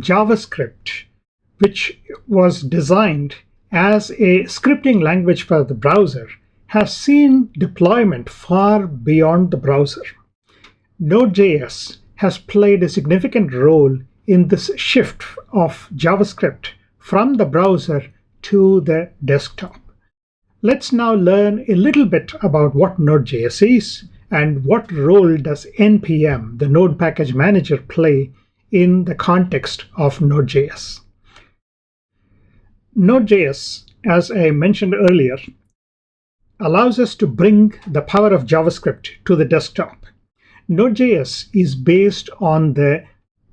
JavaScript, which was designed as a scripting language for the browser, has seen deployment far beyond the browser. Node.js has played a significant role in this shift of JavaScript from the browser to the desktop. Let's now learn a little bit about what Node.js is and what role does NPM, the Node Package Manager, play in the context of Node.js. Node.js, as I mentioned earlier, allows us to bring the power of JavaScript to the desktop. Node.js is based on the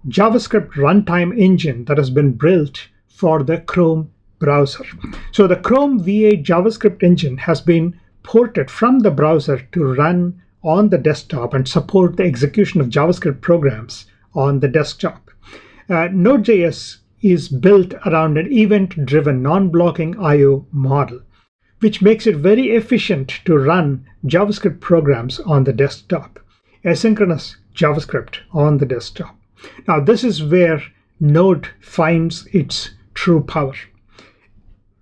JavaScript runtime engine that has been built for the Chrome browser. So the Chrome V8 JavaScript engine has been ported from the browser to run on the desktop and support the execution of JavaScript programs on the desktop. Node.js is built around an event-driven non-blocking I/O model, which makes it very efficient to run JavaScript programs on the desktop, asynchronous JavaScript on the desktop. Now, this is where Node finds its true power.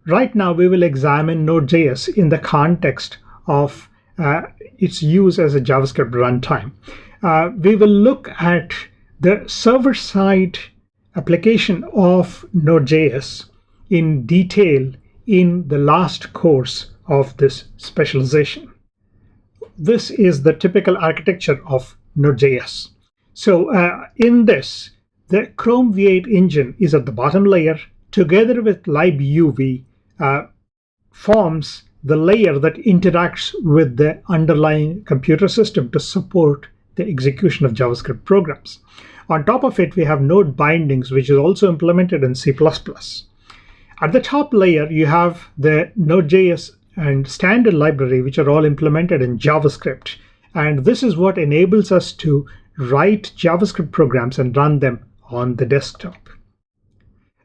Right now, we will examine Node.js in the context of its use as a JavaScript runtime. We will look at the server-side application of Node.js in detail in the last course of this specialization. This is the typical architecture of Node.js. So in this, the Chrome V8 engine is at the bottom layer, together with libuv forms the layer that interacts with the underlying computer system to support the execution of JavaScript programs. On top of it, we have node bindings, which is also implemented in C++. At the top layer, you have the Node.js and standard library, which are all implemented in JavaScript. And this is what enables us to write JavaScript programs and run them on the desktop.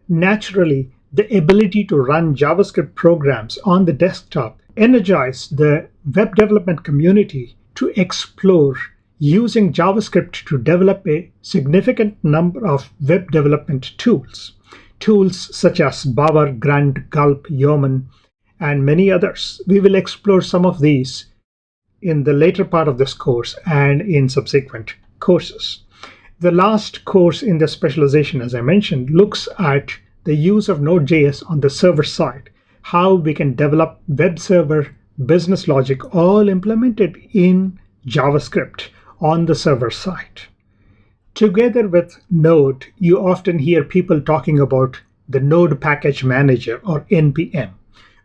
Naturally, the ability to run JavaScript programs on the desktop energized the web development community to explore using JavaScript to develop a significant number of web development tools. Tools such as Bower, Grunt, Gulp, Yeoman, and many others. We will explore some of these in the later part of this course and in subsequent courses. The last course in the specialization, as I mentioned, looks at the use of Node.js on the server side, how we can develop web server business logic all implemented in JavaScript on the server side. Together with Node, you often hear people talking about the Node Package Manager, or NPM.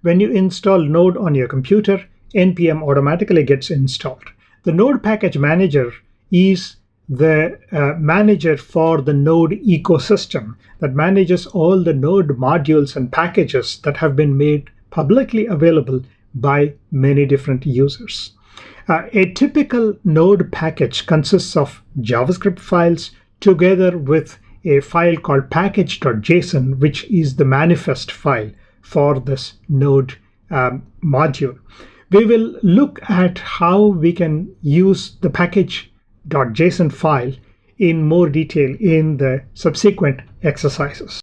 When you install Node on your computer, NPM automatically gets installed. The Node Package Manager is the manager for the Node ecosystem that manages all the Node modules and packages that have been made publicly available by many different users. A typical Node package consists of JavaScript files together with a file called package.json, which is the manifest file for this Node module. We will look at how we can use the package.json file in more detail in the subsequent exercises.